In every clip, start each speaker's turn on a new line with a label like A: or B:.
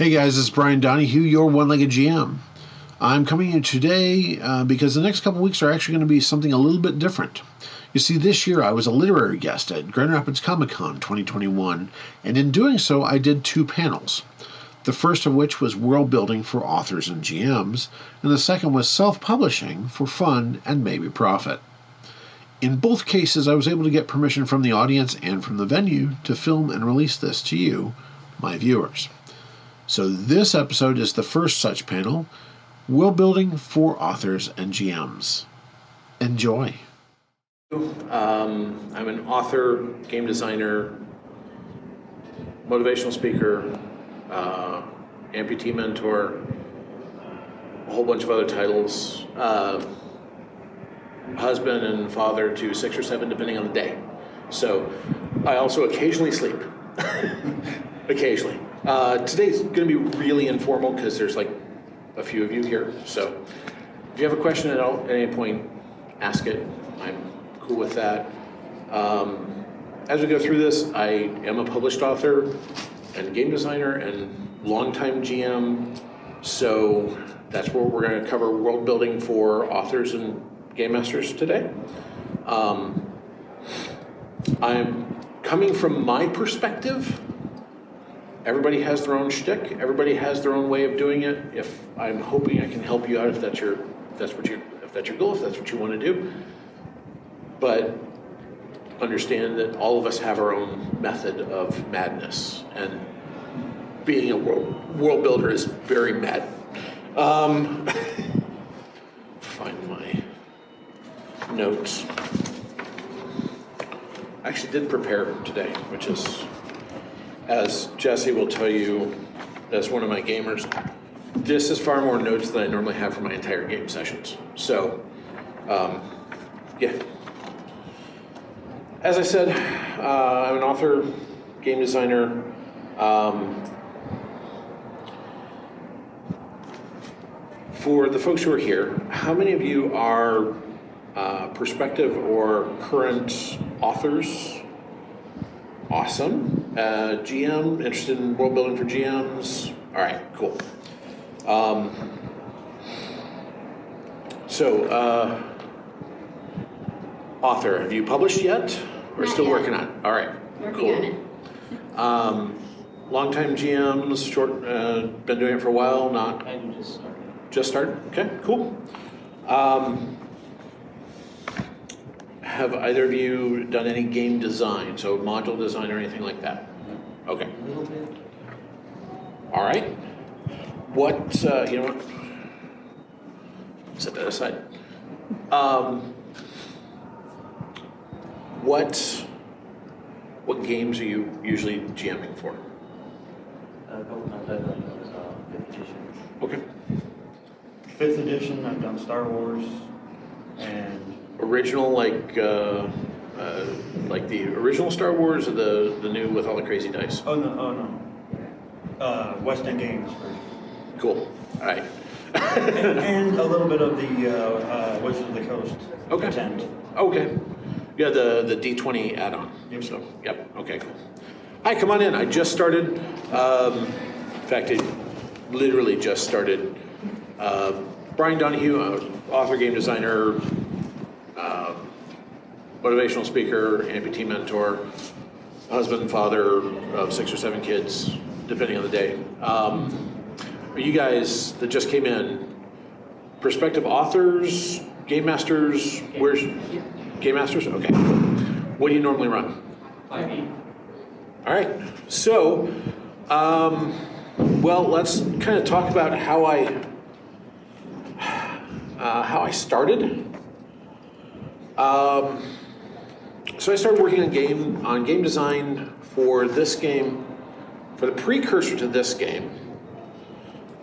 A: Hey guys, it's Bryan Donihue, your one-legged GM. I'm coming in today because the next couple weeks are actually going to be something a little bit different. You see, this year I was a literary guest at Grand Rapids Comic-Con 2021, and in doing so I did two panels. The first of which was Worldbuilding for Authors and GMs, and the second was Self-Publishing for Fun and Maybe Profit. In both cases, I was able to get permission from the audience and from the venue to film and release this to you, my viewers. So this episode is the first such panel, Worldbuilding for Authors and GMs. Enjoy.
B: I'm an author, game designer, motivational speaker, amputee mentor, a whole bunch of other titles, husband and father to 6 or 7 depending on the day. So I also occasionally sleep. Occasionally. Today's going to be really informal because there's like a few of you here. So if you have a question at any point, ask it. I'm cool with that. As we go through this, I am a published author and game designer and longtime GM. So that's where we're going to cover world building for authors and game masters today. I'm coming from my perspective. Everybody has their own shtick. Everybody has their own way of doing it. If I'm hoping I can help you out if that's your goal, if that's what you want to do. But understand that all of us have our own method of madness, and being a world builder is very mad. Find my notes. I actually did prepare today, which is, as Jesse will tell you, as one of my gamers, this is far more notes than I normally have for my entire game sessions. So, yeah. As I said, I'm an author, game designer. For the folks who are here, how many of you are prospective or current authors? Awesome. GM, interested in world building for GMs? All right, cool. Author, have you published yet? Or
C: Not
B: still
C: yet.
B: working on it? All right,
C: Working on it.
B: Longtime GMs, been doing it for a while, not?
D: I just started.
B: Just started? Okay, cool. Have either of you done any game design, so module design or anything like that? Okay.
D: A little bit.
B: All right. What, you know what? Set that aside. What games are you usually GMing for?
D: Governmental was 5th edition.
B: Okay.
E: 5th edition, I've done Star Wars, and
B: Original, like the original Star Wars, or the new with all the crazy dice?
E: oh no, West End Games version.
B: Cool. All right.
E: and a little bit of the Wizards of the Coast.
B: Okay.
E: Pretend.
B: Okay. Yeah, the D20 add-on.
E: Yep.
B: So, yep. Okay, cool. Hi, come on in. I just started. In fact, it literally just started. Bryan Donihue, author, game designer, motivational speaker, amputee mentor, husband and father of 6 or 7 kids, depending on the day. Are you guys that just came in prospective authors, game masters? Where's game masters? Okay. What do you normally run?
D: 5e.
B: All right. So, well, let's kind of talk about how I started. So I started working on game design for this game, for the precursor to this game,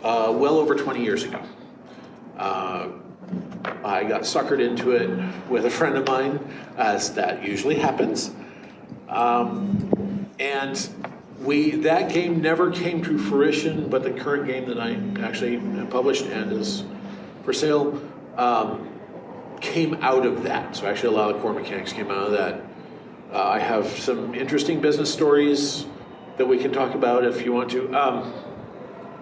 B: well over 20 years ago. I got suckered into it with a friend of mine, as that usually happens. And that game never came to fruition, but the current game that I actually published and is for sale came out of that. So actually a lot of the core mechanics came out of that. I have some interesting business stories that we can talk about if you want to.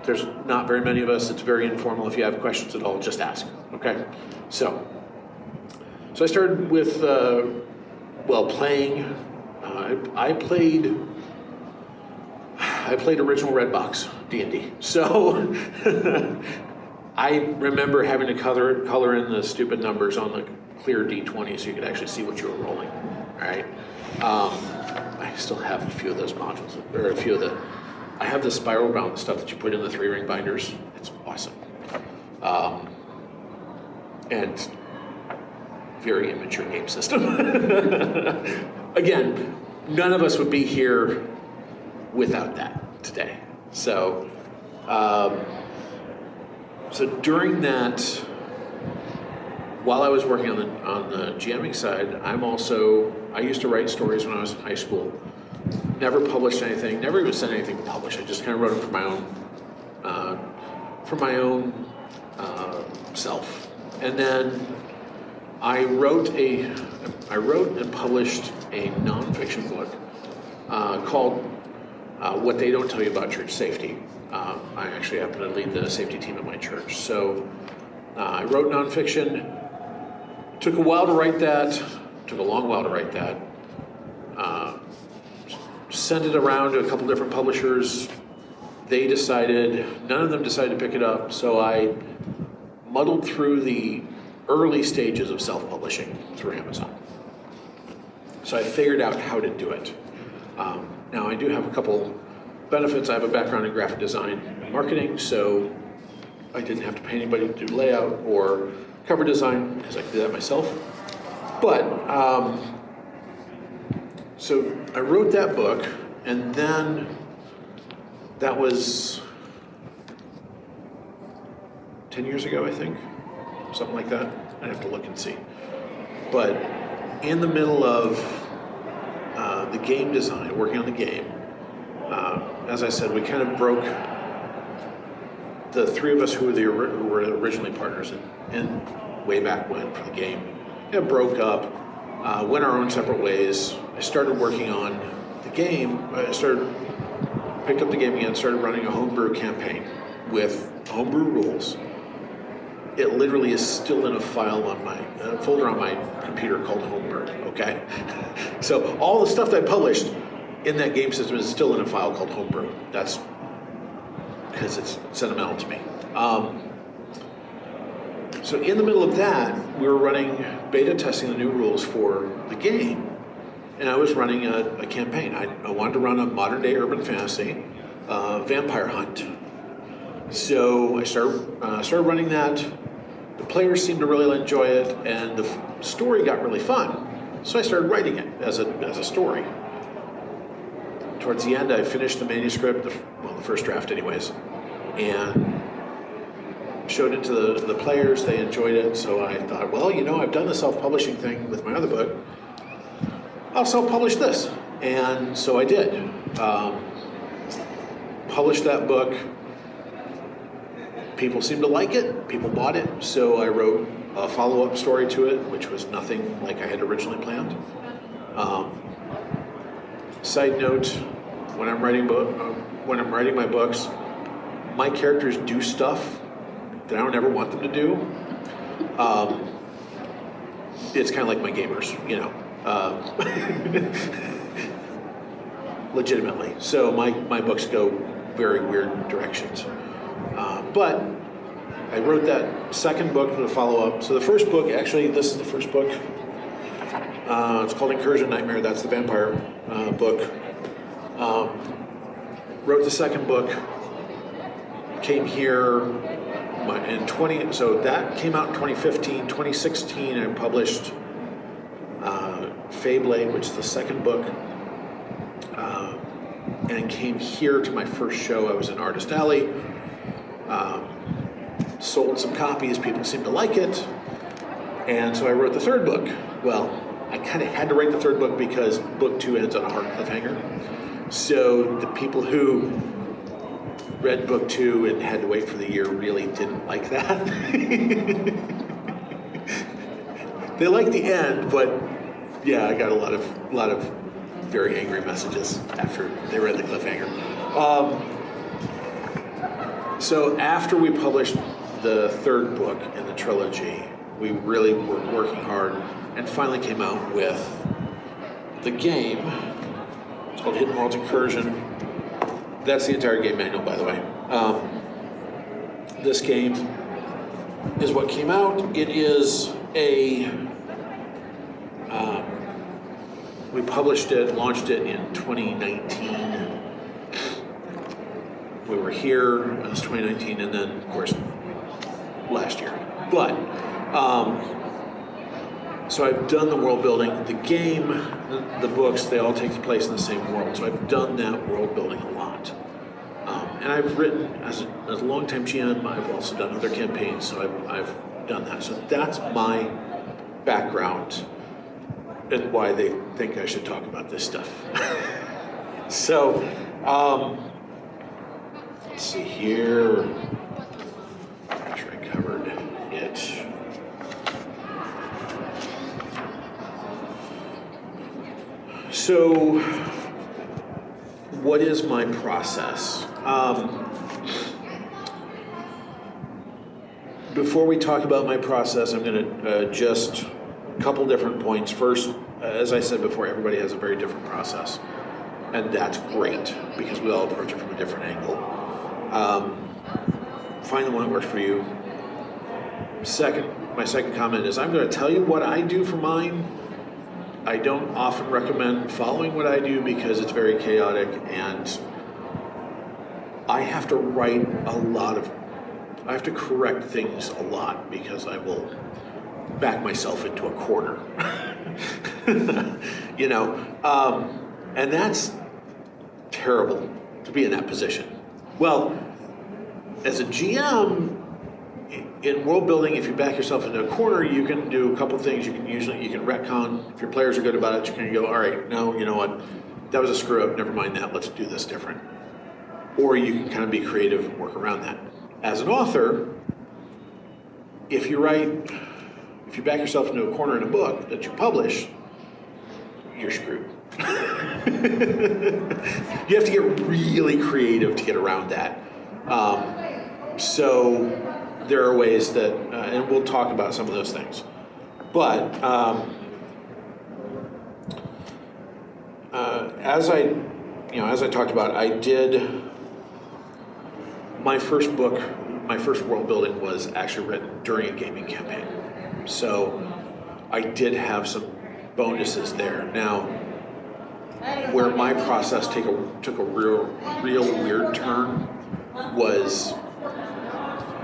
B: There's not very many of us. It's very informal. If you have questions at all, just ask. Okay. So I started with playing. I played original Redbox D&D. So I remember having to color in the stupid numbers on the clear D20 so you could actually see what you were rolling. All right. I still have a few of those modules, or a few of the. I have the spiral bound stuff that you put in the 3-ring binders. It's awesome. And very immature game system. Again, none of us would be here without that today. So during that, while I was working on the GMing side, I used to write stories when I was in high school. Never published anything, never even sent anything to publish. I just kind of wrote them for my own self. And then I wrote and published a nonfiction book called What They Don't Tell You About Church Safety. I actually happen to lead the safety team at my church. So I wrote nonfiction. Took a while to write that. Took a long while to write that. Sent it around to a couple different publishers. None of them decided to pick it up. So I muddled through the early stages of self-publishing through Amazon. So I figured out how to do it. Now I do have a couple benefits. I have a background in graphic design and marketing, so I didn't have to pay anybody to do layout or cover design because I could do that myself. But so I wrote that book, and then that was 10 years ago, I think, something like that. I'd have to look and see. But in the middle of the game design, working on the game, as I said, we kind of broke. The three of us who were originally partners in way back when for the game, broke up, went our own separate ways. I started working on the game. Picked up the game again, started running a homebrew campaign with homebrew rules. It literally is still in a file on my folder on my computer called Homebrew. Okay, so all the stuff that I published in that game system is still in a file called Homebrew. That's because it's sentimental to me. So in the middle of that, we were running beta testing the new rules for the game, and I was running a campaign. I wanted to run a modern day urban fantasy vampire hunt. So I started running that. The players seemed to really enjoy it, and the story got really fun. So I started writing it as a story. Towards the end, I finished the manuscript, the first draft anyways, and showed it to the players. They enjoyed it, so I thought, well, I've done the self-publishing thing with my other book. I'll self-publish this. And so I did. Published that book. People seemed to like it. People bought it. So I wrote a follow-up story to it, which was nothing like I had originally planned. Side note, when I'm writing my books, my characters do stuff that I don't ever want them to do. It's kind of like my gamers, legitimately. So my books go very weird directions. But I wrote that second book and a follow-up. So the first book, actually, this is the first book. It's called Incursion Nightmare. That's the vampire book. Wrote the second book. Came here so that came out in 2015. 2016, I published Fable, which is the second book, and came here to my first show. I was in Artist Alley. Sold some copies. People seemed to like it, and so I wrote the third book. Well, I kind of had to write the third book because book 2 ends on a hard cliffhanger. So the people who read book 2 and had to wait for the year really didn't like that. They liked the end, but yeah, I got a lot of very angry messages after they read the cliffhanger. So after we published the third book in the trilogy, we really were working hard and finally came out with the game. It's called Hidden Worlds Incursion. That's the entire game manual, by the way. This game is what came out. It is we published it, launched it in 2019. We were here, it was 2019, and then, of course, last year. But, so I've done the world building. The game, the books, they all take place in the same world. So I've done that world building a lot. And I've written, as a longtime GM, I've also done other campaigns, so I've done that. So that's my background and why they think I should talk about this stuff. So, let's see here. Make sure I covered it. So, what is my process? Before we talk about my process, I'm going to just a couple different points. First, as I said before, everybody has a very different process, and that's great because we all approach it from a different angle. Find the one that works for you. My second comment is I'm going to tell you what I do for mine. I don't often recommend following what I do because it's very chaotic, and I have to write I have to correct things a lot because I will back myself into a corner. And that's terrible to be in that position. Well, as a GM, in world building, if you back yourself into a corner, you can do a couple things. You can retcon. If your players are good about it, you can go, all right, no, you know what, that was a screw up, never mind that, let's do this different. Or you can kind of be creative and work around that. As an author, if you back yourself into a corner in a book that you publish, you're screwed. You have to get really creative to get around that. So there are ways that, and we'll talk about some of those things. But as I talked about, I did my first book. My first world building was actually written during a gaming campaign, so I did have some bonuses there. Now, where my process took a real weird turn was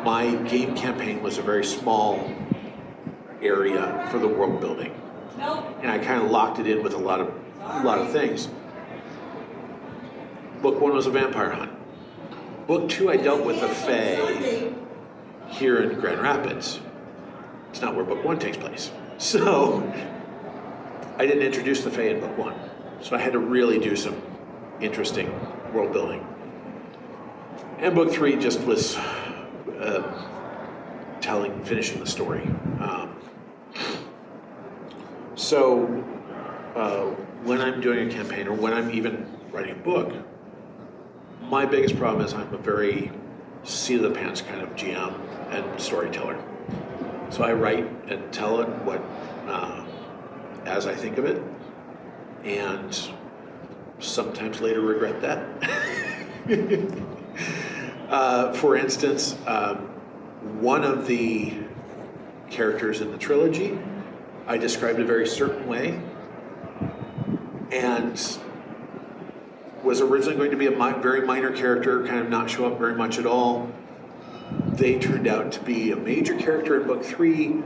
B: my game campaign was a very small area for the world building, and I kind of locked it in with a lot of things. Book 1 was a vampire hunt. Book 2, I dealt with the Fae here in Grand Rapids. It's not where book 1 takes place, so I didn't introduce the Fae in book 1. So I had to really do some interesting world building. And book 3 just was finishing the story. So when I'm doing a campaign or when I'm even writing a book, my biggest problem is I'm a very seat of the pants kind of GM and storyteller. So I write and tell it as I think of it, and sometimes later regret that. For instance, one of the characters in the trilogy, I described a very certain way, and was originally going to be a very minor character, kind of not show up very much at all. They turned out to be a major character in book 3,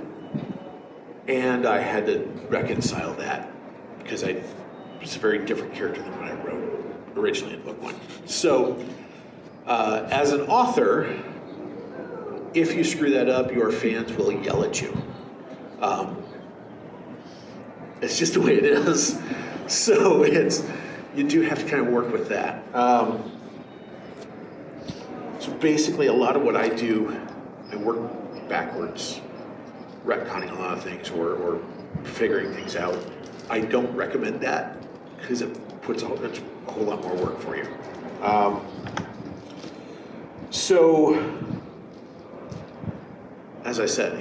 B: and I had to reconcile that because it's a very different character than what I wrote originally in book 1. So, as an author, if you screw that up, your fans will yell at you. It's just the way it is. So you do have to kind of work with that. So basically, a lot of what I do, I work backwards, retconning a lot of things or figuring things out. I don't recommend that because it's a whole lot more work for you. So, as I said,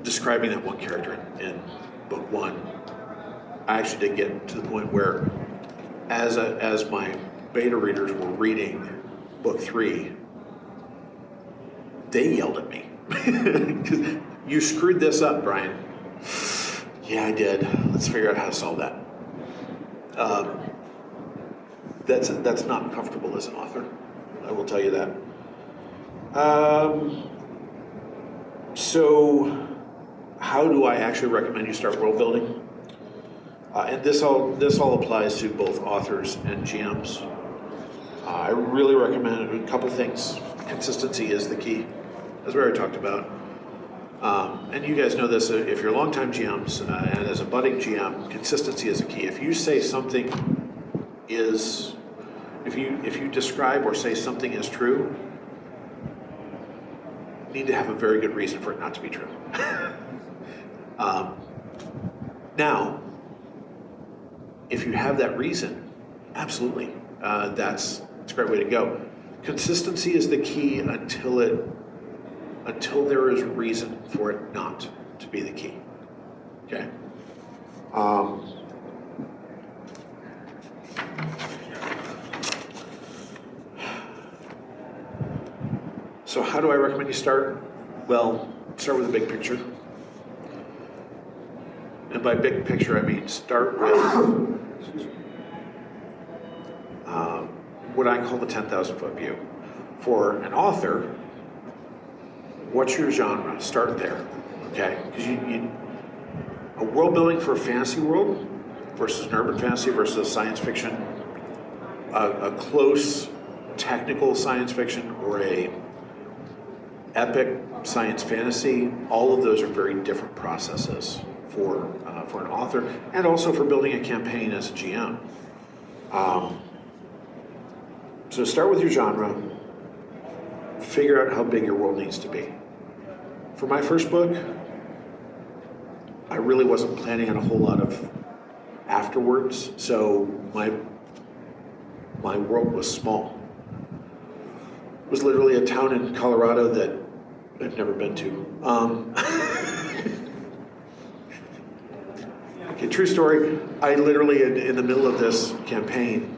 B: describing that one character in book one, I actually did get to the point where, as my beta readers were reading book three, they yelled at me. You screwed this up, Bryan. Yeah, I did. Let's figure out how to solve that. That's not comfortable as an author. I will tell you that. So, how do I actually recommend you start world building? And this all applies to both authors and GMs. I really recommend a couple things. Consistency is the key, as we already talked about. And you guys know this, if you're longtime GMs and as a budding GM, consistency is the key. If you say something is, if you describe or say something is true, you need to have a very good reason for it not to be true. Now, if you have that reason, absolutely, that's a great way to go. Consistency is the key until there is reason for it not to be the key. Okay. So how do I recommend you start? Well, start with a big picture. And by big picture, I mean start with what I call the 10,000-foot view. For an author, what's your genre? Start there, okay? Because a world building for a fantasy world versus an urban fantasy versus science fiction, a close technical science fiction or a epic science fantasy, all of those are very different processes for an author and also for building a campaign as a GM. So start with your genre, figure out how big your world needs to be. For my first book, I really wasn't planning on a whole lot of afterwards, so my world was small. It was literally a town in Colorado that I've never been to. Okay, true story. I literally, in the middle of this campaign,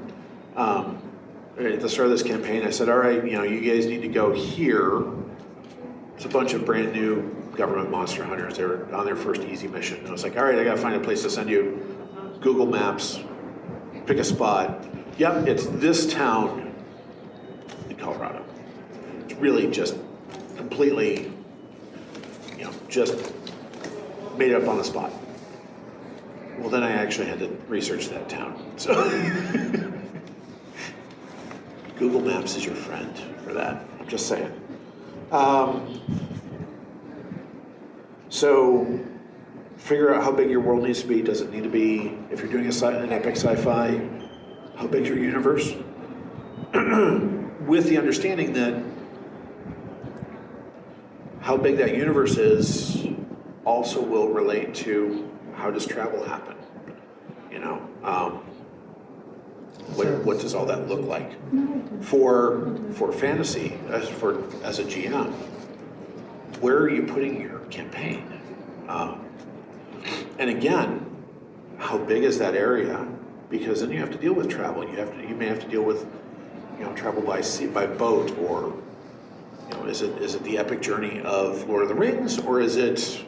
B: at the start of this campaign, I said, all right, you guys need to go here. It's a bunch of brand new government monster hunters. They were on their first easy mission. And I was like, all right, I got to find a place to send you. Google Maps, pick a spot. Yep, it's this town in Colorado. It's really just completely, just made it up on the spot. Well, then I actually had to research that town. So Google Maps is your friend for that. I'm just saying. So figure out how big your world needs to be. Does it need to be, if you're doing an epic sci-fi, how big's your universe? With the understanding that how big that universe is also will relate to how does travel happen? What does all that look like? For fantasy, as a GM, where are you putting your campaign? And again, how big is that area? Because then you have to deal with travel. You may have to deal with travel by sea, by boat, or is it the epic journey of Lord of the Rings, or is it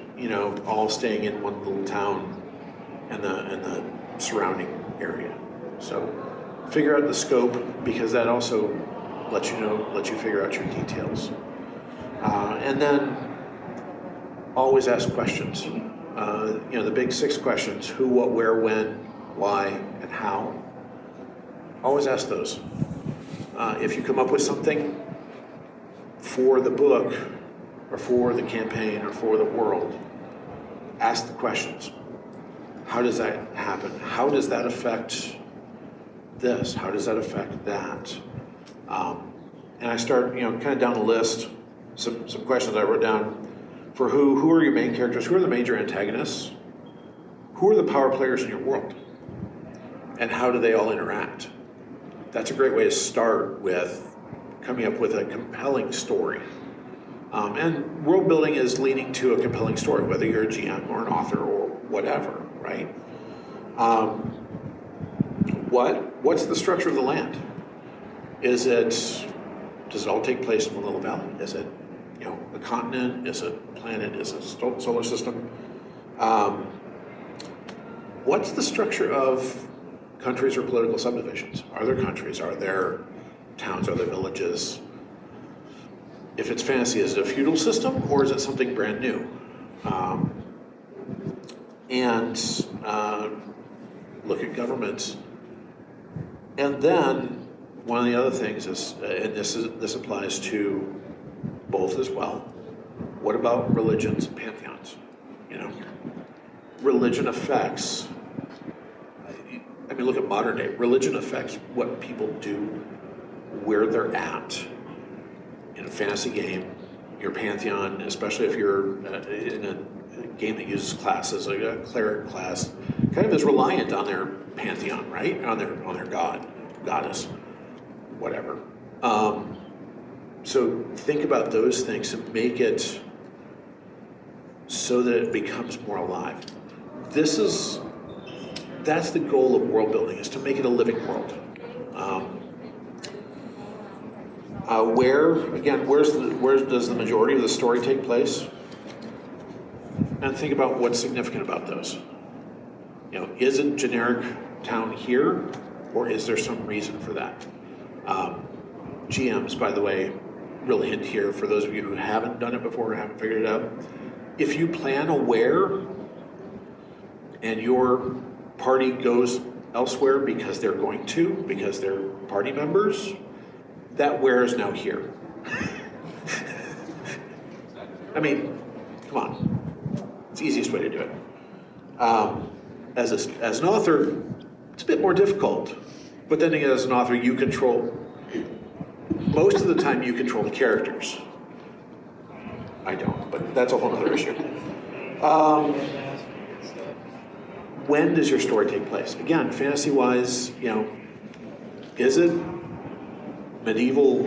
B: all staying in one little town and the surrounding area? So figure out the scope, because that also lets you figure out your details. And then always ask questions. The big 6 questions: who, what, where, when, why, and how. Always ask those. If you come up with something for the book or for the campaign or for the world, ask the questions. How does that happen? How does that affect this? How does that affect that? And I start, kind of down the list, some questions I wrote down for who are your main characters? Who are the major antagonists? Who are the power players in your world? And how do they all interact? That's a great way to start with coming up with a compelling story. And world building is leading to a compelling story, whether you're a GM or an author or whatever, right? What's the structure of the land? Does it all take place in one little valley? Is it, a continent? Is it a planet? Is it a solar system? What's the structure of countries or political subdivisions? Are there countries? Are there towns? Are there villages? If it's fantasy, is it a feudal system or is it something brand new? Look at governments. And then one of the other things is, and this applies to both as well, what about religions and pantheons? Religion affects, look at modern day. Religion affects what people do, where they're at. In a fantasy game, your pantheon, especially if you're in a game that uses classes, like a cleric class, kind of is reliant on their pantheon, right? On their god, goddess, whatever. So think about those things and make it so that it becomes more alive. That's the goal of world building, is to make it a living world. Where does the majority of the story take place? And think about what's significant about those. Is it generic town here, or is there some reason for that? GMs, by the way, real hint here for those of you who haven't done it before or haven't figured it out. If you plan a where and your party goes elsewhere because they're party members, that where is now here. Come on. It's the easiest way to do it. As an author, it's a bit more difficult. But then again, as an author, most of the time you control the characters. I don't, but that's a whole other issue. When does your story take place? Again, fantasy-wise, is it medieval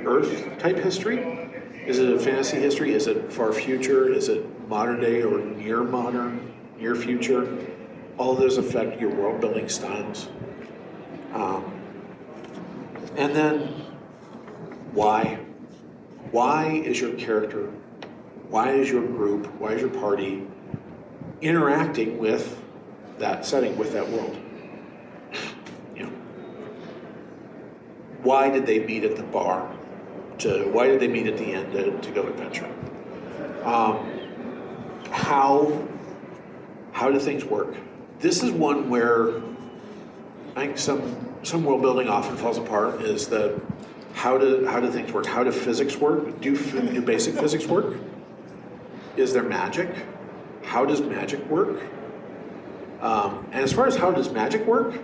B: Earth type history? Is it a fantasy history? Is it far future? Is it modern day or near modern, near future? All of those affect your world building styles. And then why? Why is your character, why is your group, why is your party interacting with that setting, with that world? Why did they meet at the bar? Why did they meet at the end to go adventure? How do things work? This is one where I think some world building often falls apart. Is how do things work? How do physics work? Do basic physics work? Is there magic? How does magic work? And as far as how does magic work,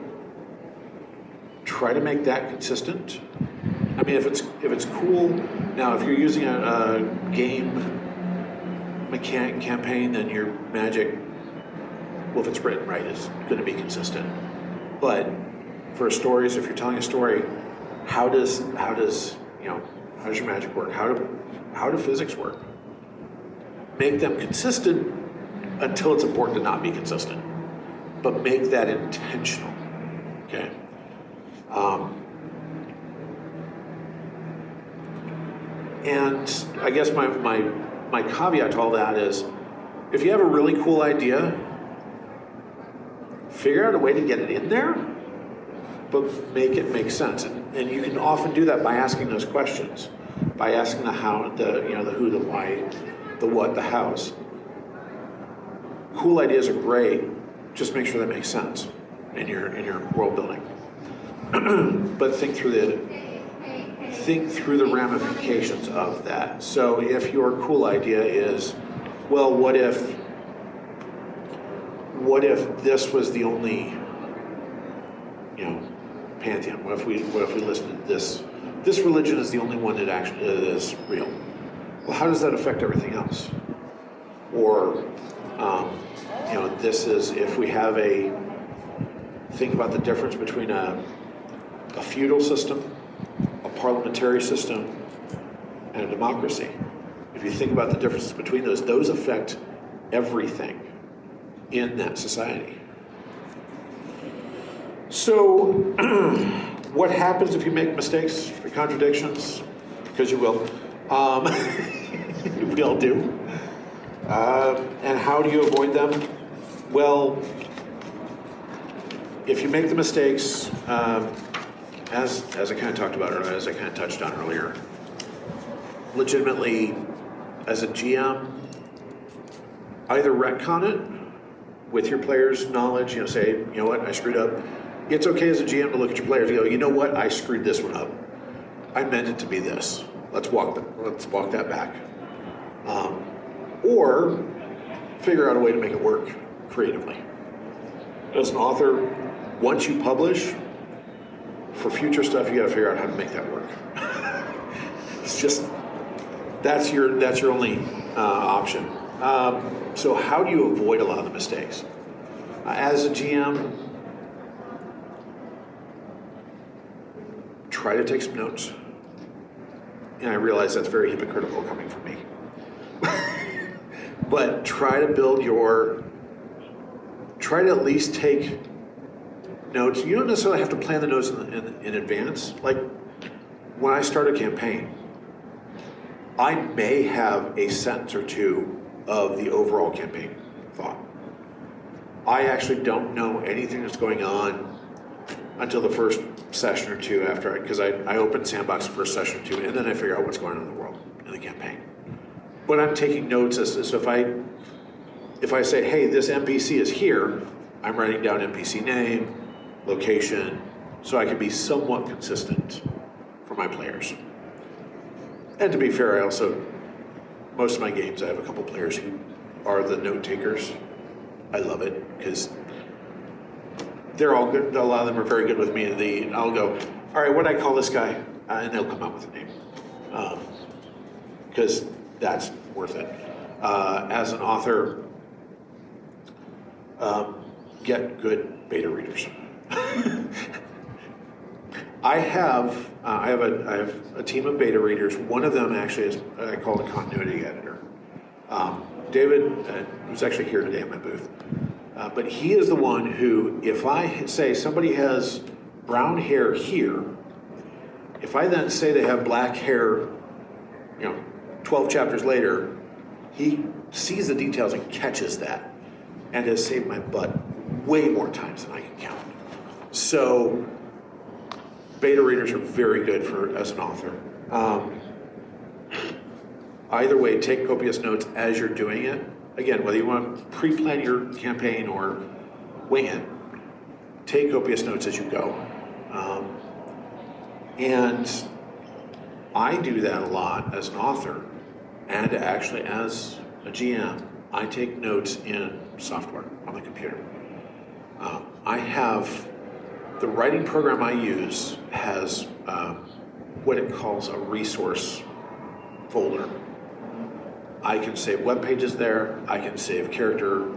B: try to make that consistent. If it's cool. Now, if you're using a game mechanic campaign, then your magic, if it's written right, is going to be consistent. But for stories, if you're telling a story, how does your magic work? How do physics work? Make them consistent until it's important to not be consistent, but make that intentional. Okay. And I guess my caveat to all that is, if you have a really cool idea, figure out a way to get it in there, but make it make sense. And you can often do that by asking those questions, by asking the how, the who, the why, the what, the hows. Cool ideas are great. Just make sure that makes sense in your world building. But think through the ramifications of that. So if your cool idea is, well, what if this was the only, pantheon? What if we listed this religion is the only one that actually is real? Well, how does that affect everything else? Or, this is, if we have think about the difference between a feudal system, a
A: parliamentary system, and a democracy. If you think about the differences between those affect everything in that society. So, what happens if you make mistakes or contradictions? Because you will. We all do. And how do you avoid them? Well, if you make the mistakes, as I kind of talked about earlier, as I kind of touched on earlier, legitimately, as a GM, either retcon it with your players' knowledge, say, you know what, I screwed up. It's okay as a GM to look at your players and go, you know what, I screwed this one up. I meant it to be this. Let's walk that back. Or figure out a way to make it work creatively. As an author, once you publish, for future stuff, you got to figure out how to make that work. It's just, that's your only option. So how do you avoid a lot of the mistakes? As a GM, try to take some notes. And I realize that's very hypocritical coming from me. But try to at least take notes. You don't necessarily have to plan the notes in advance. Like when I start a campaign, I may have a sentence or two of the overall campaign thought. I actually don't know anything that's going on until the first session or two after, because I open Sandbox the first session or two, and then I figure out what's going on in the world, in the campaign. But I'm taking notes so if I say, hey, this NPC is here, I'm writing down NPC name, location, so I can be somewhat consistent for my players. And to be fair, most of my games, I have a couple players who are the note takers. I love it, because they're all good. A lot of them are very good with me. I'll go, all right, what do I call this guy? And they'll come up with a name. Because that's worth it. As an author, get good beta readers. I have a team of beta readers. One of them actually is I call a continuity editor. David, who's actually here today at my booth, but he is the one who, if I say somebody has brown hair here, if I then say they have black hair, 12 chapters later, he sees the details and catches that, and has saved my butt way more times than I can count. So beta readers are very good as an author. Either way, take copious notes as you're doing it. Again, whether you want to pre-plan your campaign or wing it, take copious notes as you go. And I do that a lot as an author, and actually as a GM, I take notes in software on the computer. I have the writing program I use has what it calls a resource folder. I can save web pages there. I can save character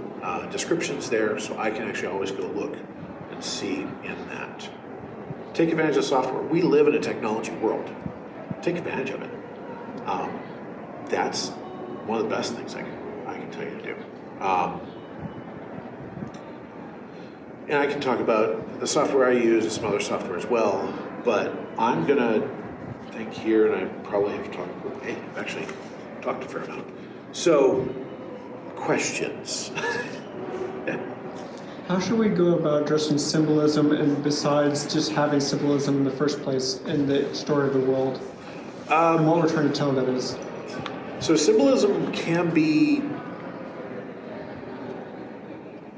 A: descriptions there, so I can actually always go look and see in that. Take advantage of software. We live in a technology world. Take advantage of it. That's one of the best things I can tell you to do. And I can talk about the software I use and some other software as well, but I'm going to think here, and I probably have talked a fair amount. So, questions.
C: How should we go about addressing symbolism, and besides just having symbolism in the first place in the story of the world? And what we're trying to tell that is?
A: So symbolism can be...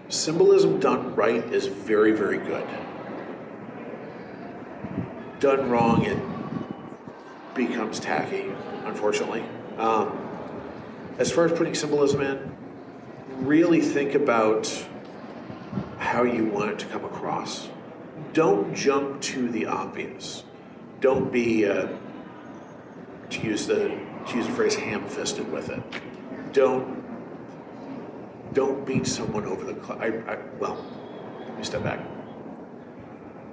A: Symbolism done right is very, very good. Done wrong, it becomes tacky, unfortunately. As far as putting symbolism in, really think about how you want it to come across. Don't jump to the obvious. Don't be, to use the phrase, ham-fisted with it. Don't beat someone over the well, let me step back.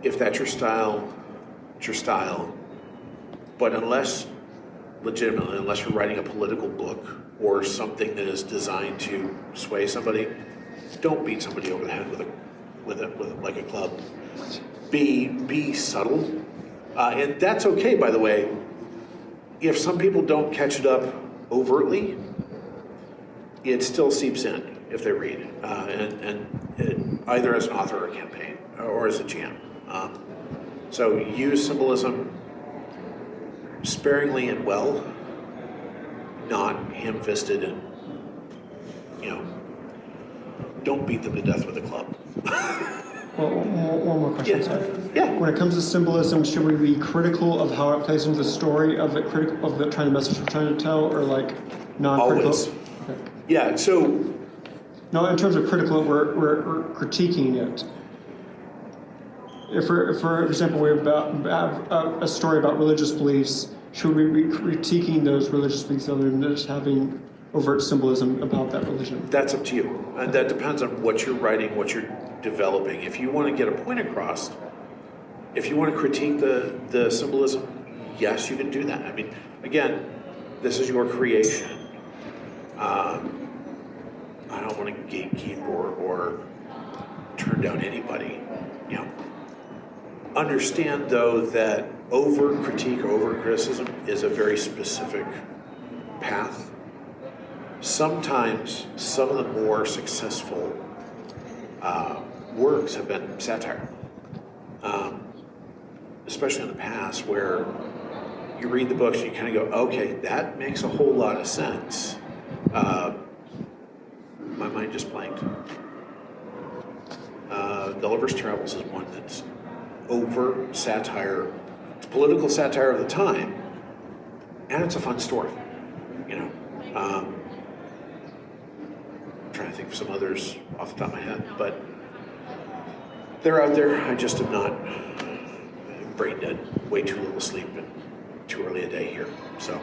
A: If that's your style, it's your style.
B: But legitimately, unless you're writing a political book or something that is designed to sway somebody, don't beat somebody over the head with like a club. Be subtle, and that's okay. By the way, if some people don't catch it up overtly, it still seeps in if they read, either as an author or a campaign or as a GM. So use symbolism sparingly and well, not ham-fisted, and don't beat them to death with a club.
C: Well, one more question,
B: Yeah.
C: sorry.
B: Yeah.
C: When it comes to symbolism, should we be critical of how it plays into the story, critical of the kind of message we're trying to tell, or like non-critical?
B: Always.
C: Okay.
B: Yeah. So
C: No, in terms of critical, we're critiquing it. If, for example, we have a story about religious beliefs, should we be critiquing those religious beliefs other than just having overt symbolism about that religion?
B: that's up to you, and that depends on what you're writing, what you're developing. If you want to get a point across, if you want to critique the symbolism, yes, you can do that. I mean, again, this is your creation. I don't want to gatekeep or turn down anybody. Understand though that over critique or over criticism is a very specific path. Sometimes some of the more successful works have been satire, especially in the past, where you read the books and you kind of go, okay, that makes a whole lot of sense. My mind just blanked. Gulliver's Travels is one that's over satire. It's political satire of the time, and it's a fun story. Trying to think of some others off the top of my head, but they're out there. I just am not brain dead, way too little sleep, and too early a day here. So,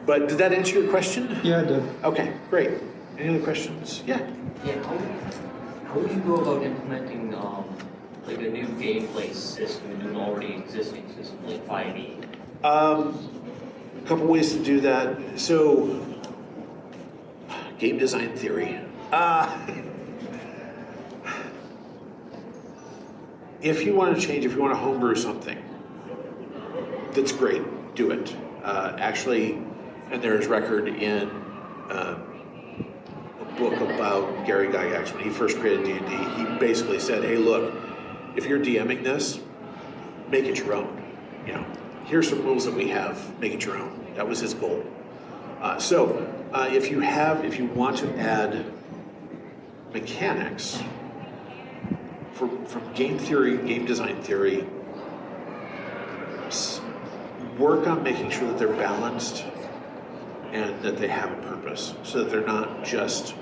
B: but did that answer your question?
C: Yeah, it did.
B: Okay, great. Any other questions? Yeah.
D: Yeah, how would you go about implementing like a new gameplay system into an already existing system like 5e?
B: A couple ways to do that. So, game design theory. If you want to change, if you want to homebrew something, that's great. Do it. Actually, and there's record in a book about Gary Gygax when he first created D&D. He basically said, "Hey, look, if you're DMing this, make it your own. Here's some rules that we have. Make it your own." That was his goal. If you want to add mechanics from game theory, game design theory, work on making sure that they're balanced and that they have a purpose, so that they're not just,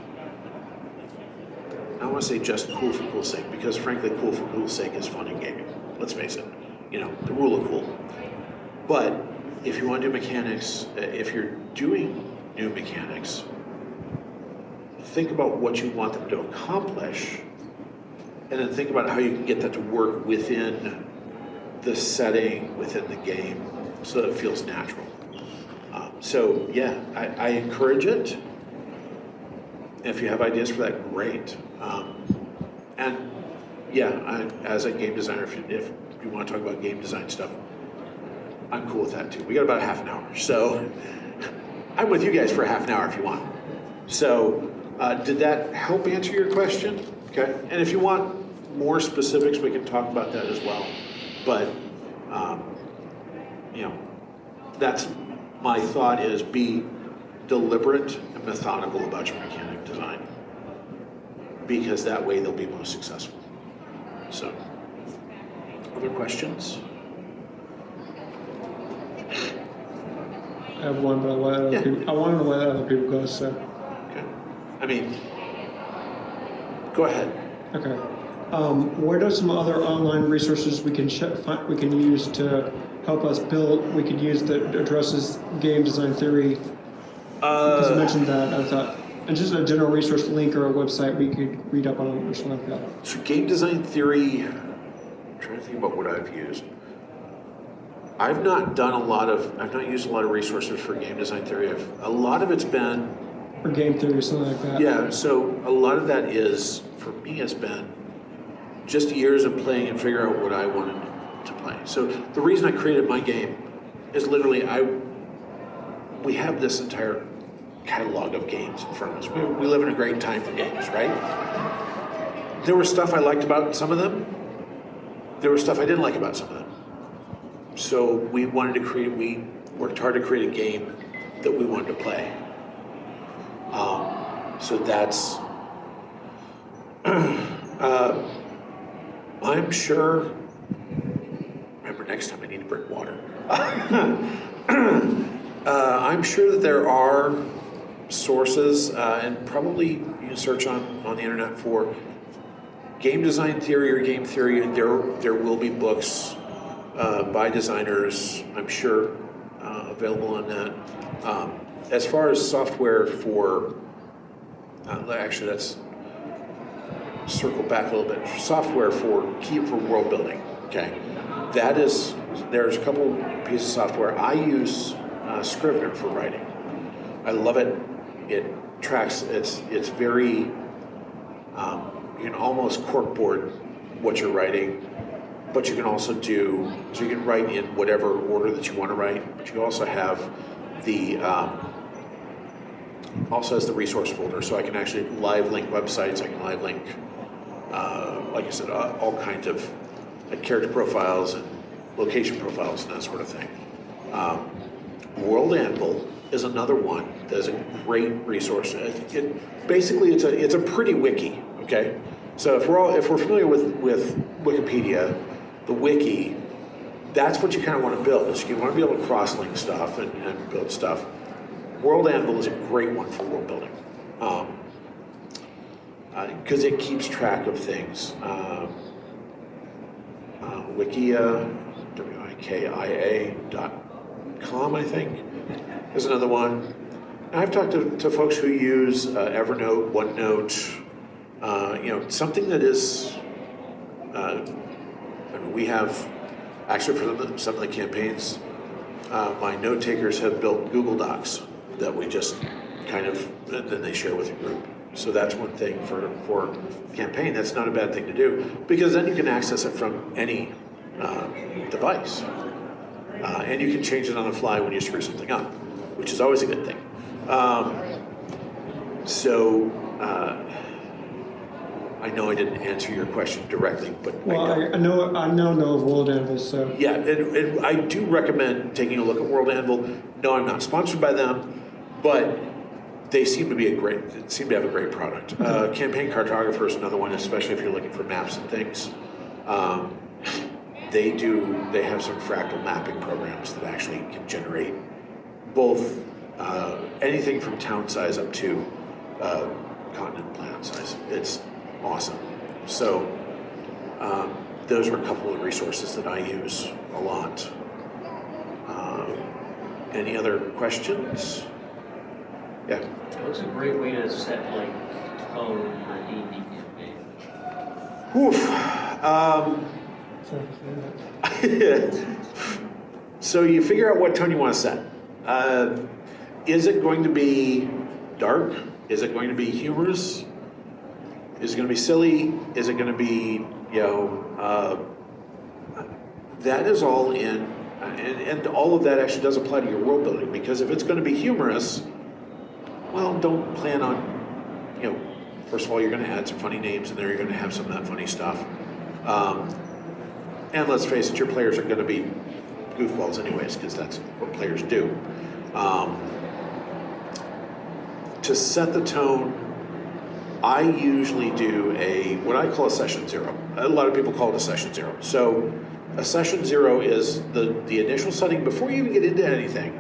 B: I don't want to say just cool for cool's sake, because frankly, cool for cool's sake is fun in gaming. Let's face it, the rule of cool. But if you want to do mechanics, if you're doing new mechanics, think about what you want them to accomplish, and then think about how you can get that to work within the setting, within the game, so that it feels natural. I encourage it. If you have ideas for that, great. As a game designer, if you want to talk about game design stuff, I'm cool with that too. We got about a half an hour, so I'm with you guys for a half an hour if you want. So, did that help answer your question? Okay. And if you want more specifics, we can talk about that as well. But, that's my thought is be deliberate and methodical about your mechanic design, because that way they'll be most successful. So, other questions?
C: I have one, but I want to know why other people go. So,
B: okay. Go ahead.
C: Okay. What are some other online resources we can use to help us build? We could use that addresses game design theory. Because you mentioned that, I thought, and just a general resource link or a website we could read up on or something like that.
B: So game design theory. I'm trying to think about what I've used.
A: I've not used a lot of resources for game design theory. A lot of it's been,
C: Or game theory or something like that.
A: yeah, so a lot of that is, for me, has been just years of playing and figure out what I wanted to play. So the reason I created my game is literally we have this entire catalog of games in front of us. We live in a great time for games, right? There was stuff I liked about some of them. There was stuff I didn't like about some of them. So we worked hard to create a game that we wanted to play. So that's, I'm sure, remember next time I need to bring water. I'm sure that there are sources, and probably you can search on the internet for game design theory or game theory, and there will be books by designers, I'm sure, available on that. As far as software for, actually that's, circle back a little bit, software for world building, okay? There's a couple pieces of software. I use Scrivener for writing. I love it. It tracks, it's very, you can almost corkboard what you're writing, but you can also so you can write in whatever order that you want to write, but you also have also has the resource folder, so I can actually live link websites, I can live link, like I said, all kinds of character profiles and location profiles and that sort of thing. World Anvil is another one that is a great resource. Basically, it's a pretty wiki. Okay, so if we're familiar with Wikipedia, the wiki, that's what you kind of want to build. Is you want to be able to cross-link stuff and build stuff. World Anvil is a great one for world building because it keeps track of things. Wikia, wikia.com, I think, is another one. And I've talked to folks who use Evernote, OneNote, something that is, we have, actually for some of the campaigns, my note takers have built Google Docs that we just then they share with the group. So that's one thing for campaign. That's not a bad thing to do, because then you can access it from any device. And you can change it on the fly when you screw something up, which is always a good thing. I know I didn't answer your question directly, but
C: I know of World Anvil, so
A: yeah, and I do recommend taking a look at World Anvil. No, I'm not sponsored by them, but they seem to have a great product. Campaign Cartographer is another one, especially if you're looking for maps and things. They have some fractal mapping programs that actually can generate both anything from town size up to continent planet size. It's awesome. So those are a couple of resources that I use a lot. Any other questions? Yeah.
D: What's a great way to set tone for a D&D campaign?
A: Oof. So you figure out what tone you want to set. Is it going to be dark? Is it going to be humorous? Is it going to be silly? Is it going to be, that is all in, and all of that actually does apply to your world building, because if it's going to be humorous, well, don't plan on, first of all, you're going to add some funny names in there, you're going to have some of that funny stuff. And let's face it, your players are going to be goofballs anyways, because that's what players do. To set the tone, I usually do what I call a session zero. A lot of people call it a session zero. So a session zero is the initial setting before you even get into anything,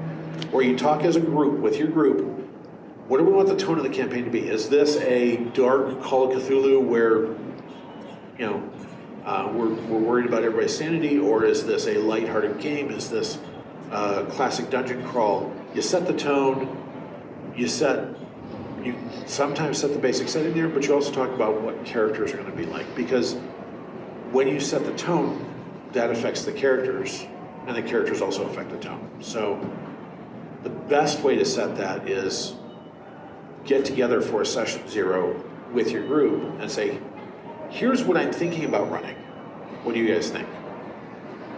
A: where you talk as a group with your group. What do we want the tone of the campaign to be? Is this a dark Call of Cthulhu where, we're worried about everybody's sanity, or is this a lighthearted game? Is this classic dungeon crawl? You set the tone. You sometimes set the basic setting there, but you also talk about what characters are going to be like, because when you set the tone, that affects the characters,
B: and the characters also affect the tone. So the best way to set that is get together for a session 0 with your group and say, here's what I'm thinking about running. What do you guys think?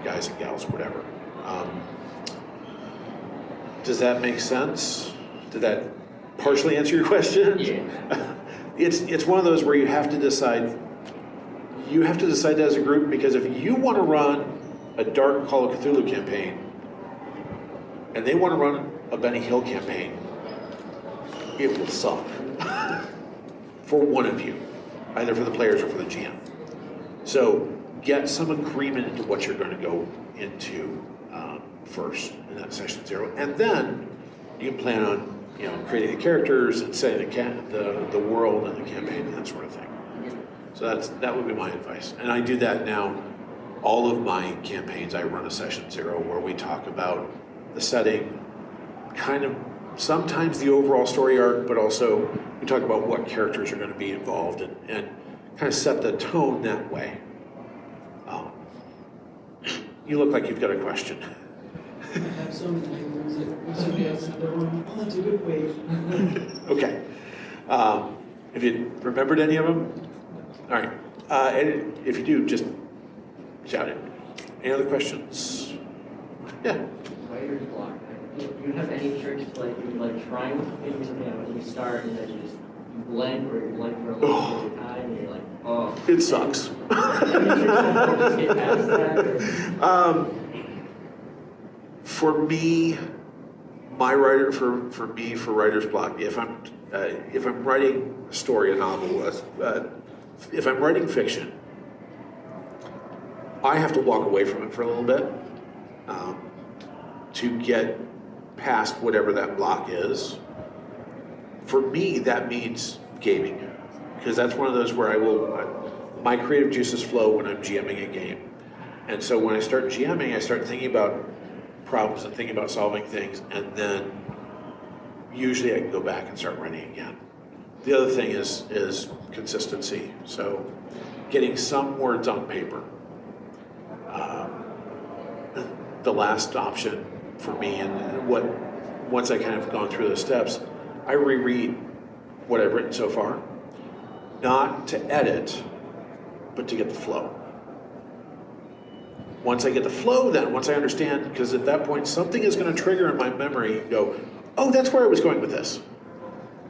B: Guys and gals, whatever. Does that make sense? Did that partially answer your question?
D: Yeah.
B: It's one of those where you have to decide. You have to decide as a group, because if you want to run a dark Call of Cthulhu campaign and they want to run a Benny Hill campaign, it will suck for one of you, either for the players or for the GM. So get some agreement into what you're going to go into first in that session 0, and then you can plan on creating the characters and setting the world and the campaign and that sort of thing. So that would be my advice, and I do that now. All of my campaigns, I run a session 0 where we talk about the setting, kind of sometimes the overall story arc, but also we talk about what characters are going to be involved and kind of set the tone that way. You look like you've got a question.
F: I have some things that yes, that's a good way.
B: Okay. Have you remembered any of them? All right. And if you do, just shout it. Any other questions? Yeah.
D: Writer's block. Do you have any tricks like trying with things when you start and then you just blank for a little bit of time and you're like, oh.
B: It sucks.
D: Just get past that, or?
B: For me, for writer's block, if I'm writing a story, a novel, if I'm writing fiction, I have to walk away from it for a little bit to get past whatever that block is. For me, that means gaming, because that's one of those where my creative juices flow when I'm GMing a game. And so when I start GMing, I start thinking about problems and thinking about solving things, and then usually I can go back and start writing again. The other thing is consistency. So getting some words on paper. The last option for me, and once I kind of gone through those steps, I reread what I've written so far, not to edit, but to get the flow. Once I get the flow, then once I understand, because at that point something is going to trigger in my memory and go, oh, that's where I was going with this,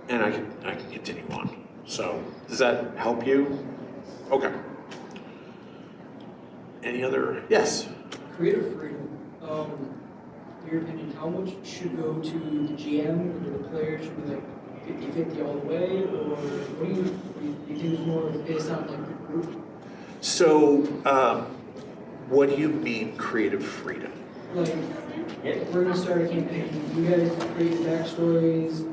B: and I can continue on. So does that help you? Okay. Any other? Yes.
F: Creative freedom. In your opinion, how much should go to the GM or the player? Should be like 50-50 all the way, or what do you think is more based on like the group?
B: So, what do you mean creative freedom?
F: Like, we're gonna start a campaign. You guys create backstories,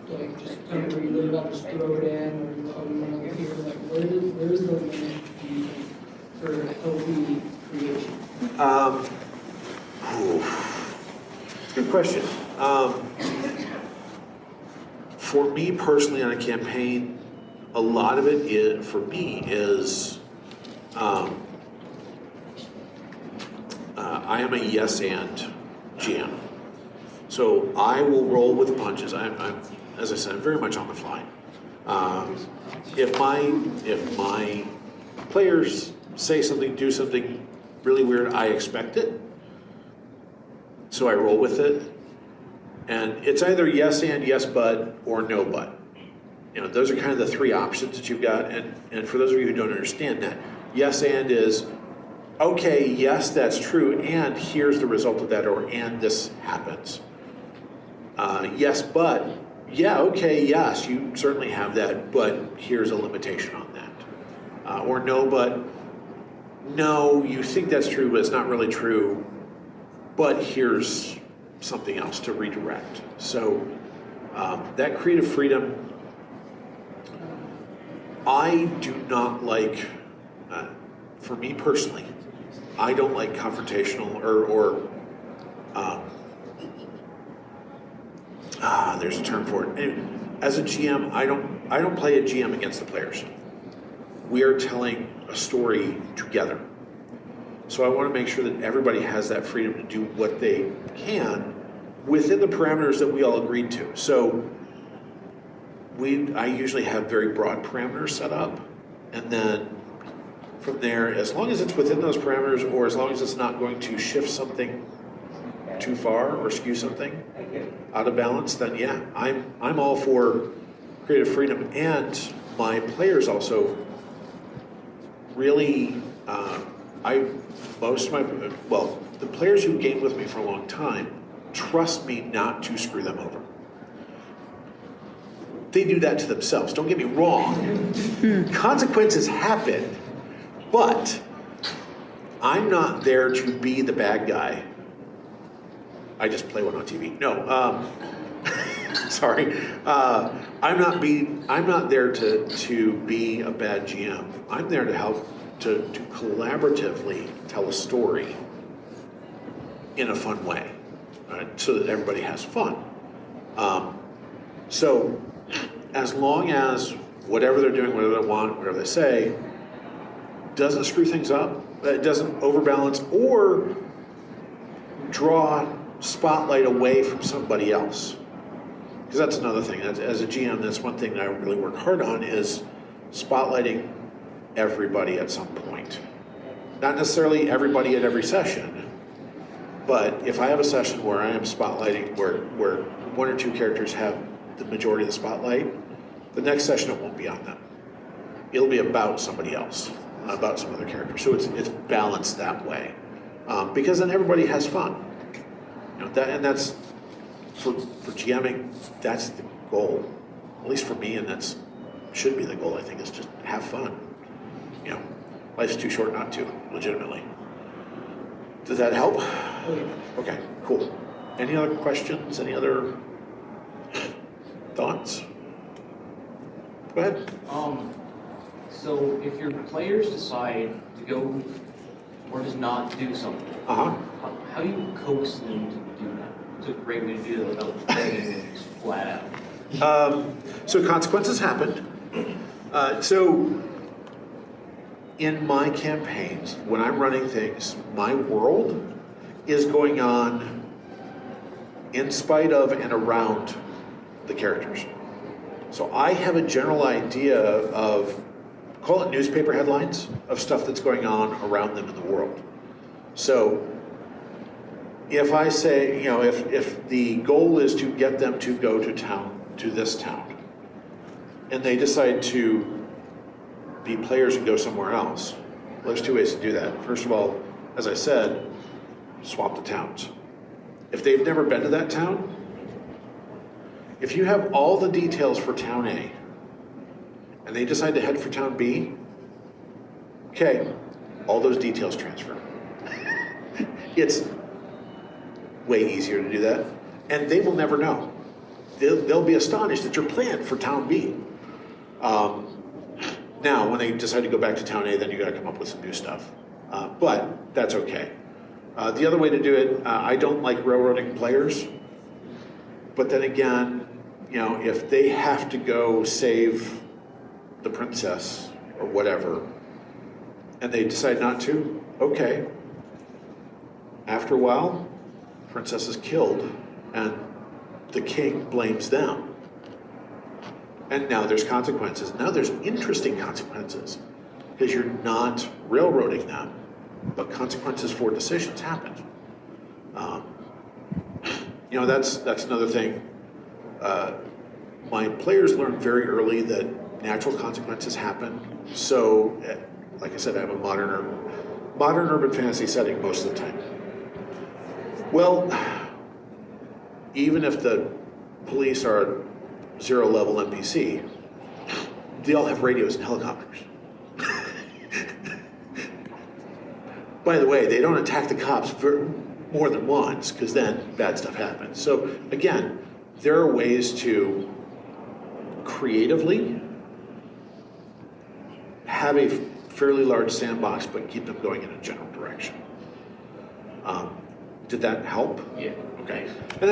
F: like just kind of where you live out, just throw it in, or how you want to hear. Like, where's the limit, do you think, for healthy creation?
B: Good question. For me personally, on a campaign, a lot of it for me is I am a yes and GM. So I will roll with the punches. I'm as I said, I'm very much on the fly. If my players say something, do something really weird, I expect it. So I roll with it. And it's either yes and yes but or no but. Those are kind of the three options that you've got. And for those of you who don't understand that, yes and is, okay, yes, that's true, and here's the result of that, or and this happens. Yes, but, yeah, okay, yes, you certainly have that, but here's a limitation on that. Or no, but, no, you think that's true, but it's not really true, but here's something else to redirect. So that creative freedom, I do not like, for me personally, I don't like confrontational there's a term for it. And as a GM, I don't play a GM against the players. We are telling a story together. So I want to make sure that everybody has that freedom to do what they can within the parameters that we all agreed to. So I usually have very broad parameters set up, and then from there, as long as it's within those parameters, or as long as it's not going to shift something too far or skew something out of balance, then yeah, I'm all for creative freedom. And my players also really, the players who game with me for a long time trust me not to screw them over. They do that to themselves, don't get me wrong. Consequences happen, but I'm not there to be the bad guy. I just play one on TV. No, sorry. I'm not there to be a bad GM. I'm there to help to collaboratively tell a story in a fun way, right? So that everybody has fun. So as long as whatever they're doing, whatever they want, whatever they say, doesn't screw things up, it doesn't overbalance or draw spotlight away from somebody else. Because that's another thing. As a GM, that's one thing that I really work hard on is spotlighting everybody at some point. Not necessarily everybody at every session, but if I have a session where I am spotlighting, where one or two characters have the majority of the spotlight, the next session it won't be on them. It'll be about somebody else, about some other character. So it's balanced that way, because then everybody has fun. You know, that's for GMing. That's the goal, at least for me, and that's should be the goal. I think is just have fun. You know, life's too short not to. Legitimately. Does that help? Okay, cool. Any other questions? Any other thoughts? Go ahead.
G: So if your players decide to go or just not do something, how do you coax them to do that? It's a great way to do it without begging them just flat out.
B: So consequences happened. So in my campaigns, when I'm running things, my world is going on in spite of and around the characters. So I have a general idea of, call it newspaper headlines, of stuff that's going on around them in the world. So if I say, you know, if the goal is to get them to go to this town, and they decide to be players and go somewhere else, well, there's two ways to do that. First of all, as I said, swap the towns. If they've never been to that town, if you have all the details for town A, and they decide to head for town B, okay, all those details transfer. It's way easier to do that, and they will never know. They'll be astonished at your plan for town B. Now, when they decide to go back to town A, then you got to come up with some new stuff, but that's okay. The other way to do it, I don't like railroading players, but then again, you know, if they have to go save the princess or whatever, and they decide not to, okay. After a while, princess is killed, and the king blames them. And now there's consequences. Now there's interesting consequences, because you're not railroading them, but consequences for decisions happen. You know, that's another thing. My players learn very early that natural consequences happen. So, like I said, I have a modern urban fantasy setting most of the time. Well, even if the police are a zero-level NPC, they all have radios and helicopters. By the way, they don't attack the cops more than once, because then bad stuff happens. So again, there are ways to creatively have a fairly large sandbox, but keep them going in a general direction. Did that help?
G: Yeah.
B: Okay. And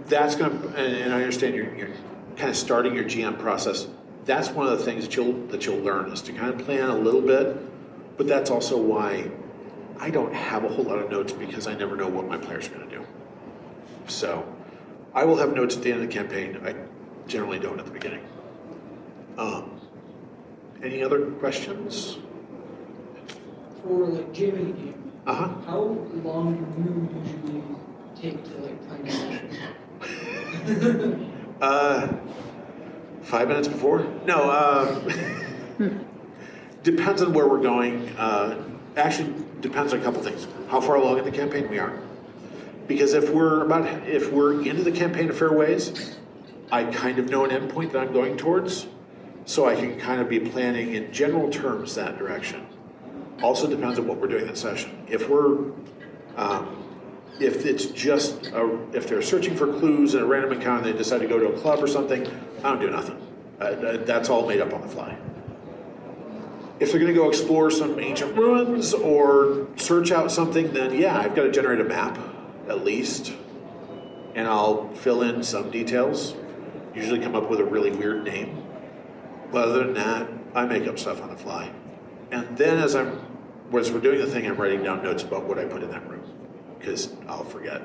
B: that's going to, and I understand you're kind of starting your GM process. That's one of the things that you'll learn, is to kind of plan a little bit, but that's also why
A: I don't have a whole lot of notes because I never know what my players are going to do. So I will have notes at the end of the campaign. I generally don't at the beginning. Any other questions?
F: For like GMing a game,
A: Uh-huh.
F: how long do you usually take to like plan a session?
A: 5 minutes before? No, depends on where we're going. Actually, depends on a couple things. How far along in the campaign we are. Because if we're into the campaign a fair ways, I kind of know an endpoint that I'm going towards, so I can kind of be planning in general terms that direction. Also depends on what we're doing that session. If we're if it's just if they're searching for clues in a random encounter and they decide to go to a club or something, I don't do nothing. That's all made up on the fly. If they're going to go explore some ancient ruins or search out something, then yeah, I've got to generate a map at least, and I'll fill in some details. Usually come up with a really weird name. But other than that, I make up stuff on the fly. And then as we're doing the thing, I'm writing down notes about what I put in that room, because I'll forget.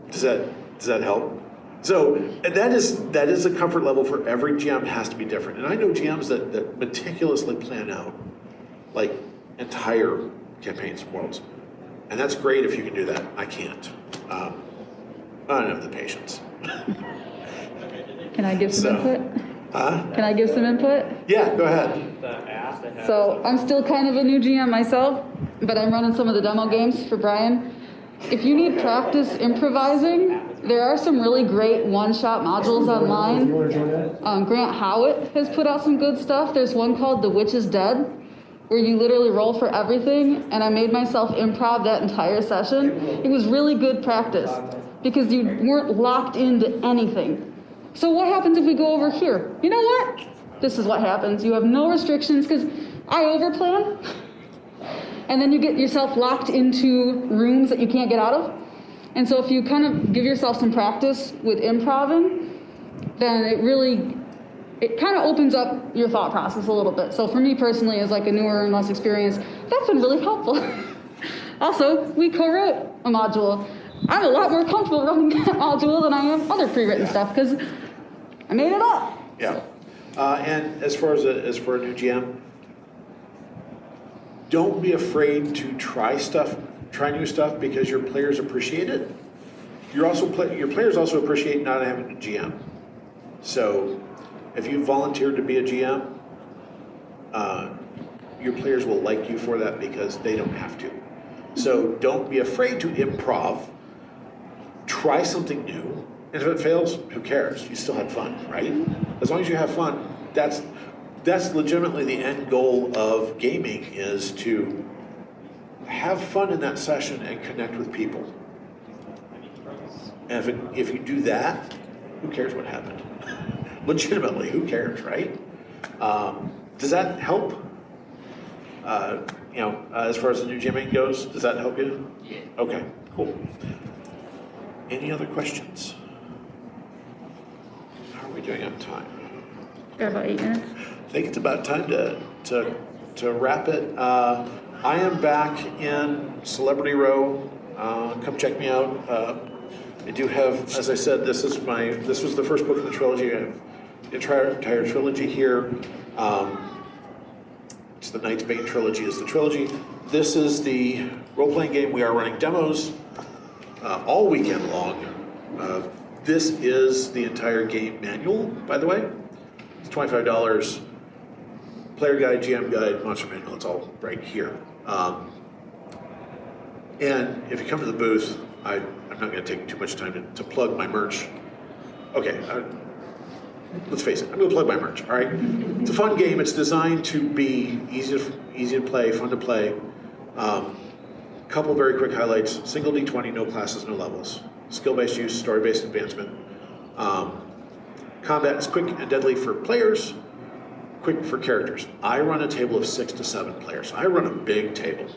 A: Does that help? So and that is a comfort level for every GM. Has to be different. And I know GMs that meticulously plan out like entire campaigns and worlds, and that's great if you can do that. I can't. I don't have the patience.
H: Can I give some input?
A: Huh?
H: Can I give some input?
A: Yeah, go ahead.
H: So I'm still kind of a new GM myself, but I'm running some of the demo games for Bryan. If you need practice improvising, there are some really great one-shot modules online. Grant Howitt has put out some good stuff. There's one called The Witch is Dead, where you literally roll for everything, and I made myself improv that entire session. It was really good practice because you weren't locked into anything. So what happens if we go over here? You know what? This is what happens. You have no restrictions because I overplan. And then you get yourself locked into rooms that you can't get out of. And so if you kind of give yourself some practice with improving, then it kind of opens up your thought process a little bit. So for me personally, as like a newer and less experienced, that's been really helpful. Also, we co-wrote a module. I'm a lot more comfortable running that module than I am other pre-written stuff because I made it up.
A: Yeah. And as for a new GM, don't be afraid to try new stuff because your players appreciate it. Your players also appreciate not having a GM. So if you volunteered to be a GM, your players will like you for that because they don't have to. So don't be afraid to improv. Try something new. And if it fails, who cares? You still had fun, right? As long as you have fun, that's legitimately the end goal of gaming, is to have fun in that session and connect with people. And if you do that, who cares what happened? Legitimately, who cares, right? Does that help? As far as the new GMing goes, does that help you?
G: Yeah.
A: Okay, cool. Any other questions? How are we doing on time?
H: Got about 8 minutes.
A: I think it's about time to wrap it. I am back in Celebrity Row. Come check me out. I do have, as I said, this was the first book in the trilogy. I have the entire trilogy here. It's the Knight's Bane trilogy is the trilogy. This is the role-playing game. We are running demos all weekend long. This is the entire game manual, by the way. It's $25. Player guide, GM guide, monster manual, it's all right here. And if you come to the booth, I'm not going to take too much time to plug my merch. Okay, let's face it, I'm going to plug my merch, all right? It's a fun game. It's designed to be easy to play, fun to play. Couple very quick highlights. Single D20, no classes, no levels. Skill-based use, story-based advancement. Combat is quick and deadly for players, quick for characters. I run a table of 6 to 7 players. I run a big table,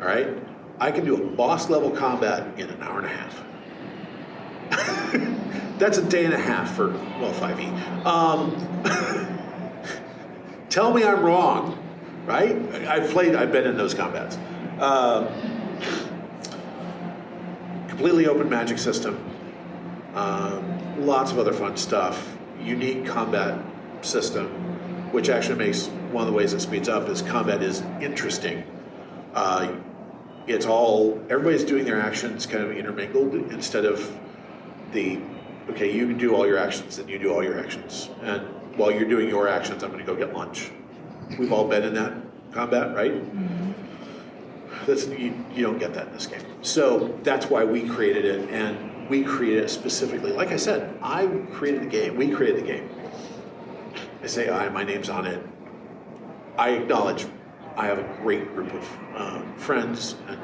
A: all right? I can do a boss level combat in an hour and a half. That's a day and a half for, 5e. Tell me I'm wrong, right? I've been in those combats. Completely open magic system. Lots of other fun stuff. Unique combat system, which actually makes one of the ways it speeds up is combat is interesting. Everybody's doing their actions kind of intermingled instead of okay, you can do all your actions, then you do all your actions. And while you're doing your actions, I'm going to go get lunch. We've all been in that combat, right? Mm-hmm. You don't get that in this game. So that's why we created it, and we created it specifically. Like I said, I created the game. We created the game. I say my name's on it. I acknowledge I have a great group of friends and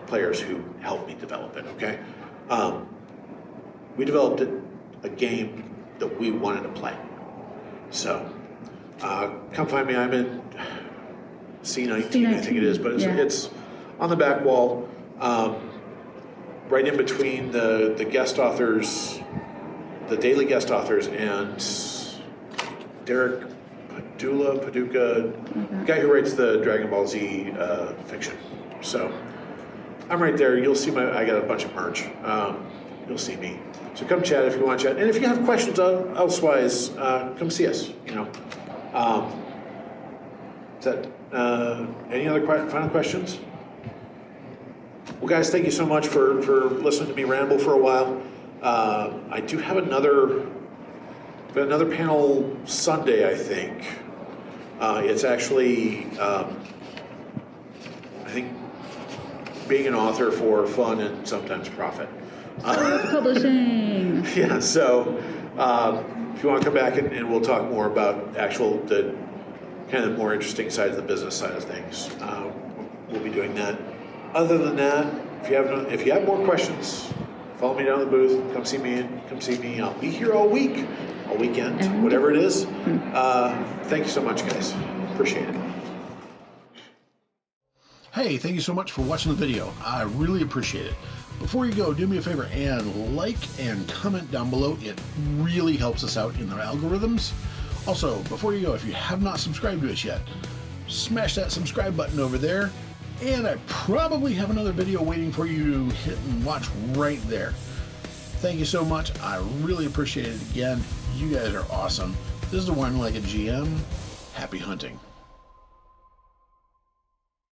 A: players who helped me develop it, okay? We developed a game that we wanted to play. So come find me. I'm in C19, I think it is, but it's on the back wall, right in between the guest authors, the daily guest authors, and Derek Paducah, the guy who writes the Dragon Ball Z fiction. So I'm right there. You'll see I got a bunch of merch. You'll see me. So come chat if you want to chat. And if you have questions elsewise, come see us, you know. Is that, any other final questions? Well, guys, thank you so much for listening to me ramble for a while. I do have another panel Sunday, I think. It's actually, I think, being an author for fun and sometimes profit.
H: Publishing.
A: Yeah, so if you want to come back and we'll talk more about the kind of more interesting side of the business side of things, we'll be doing that. Other than that, if you have more questions, follow me down the booth. Come see me. I'll be here all week, all weekend, whatever it is. Thank you so much, guys. Appreciate it.
I: Hey, thank you so much for watching the video. I really appreciate it. Before you go, do me a favor and like and comment down below. It really helps us out in the algorithms. Also, before you go, if you have not subscribed to us yet, smash that subscribe button over there. And I probably have another video waiting for you to hit and watch right there. Thank you so much. I really appreciate it again. You guys are awesome. This is the One Like a GM. Happy hunting.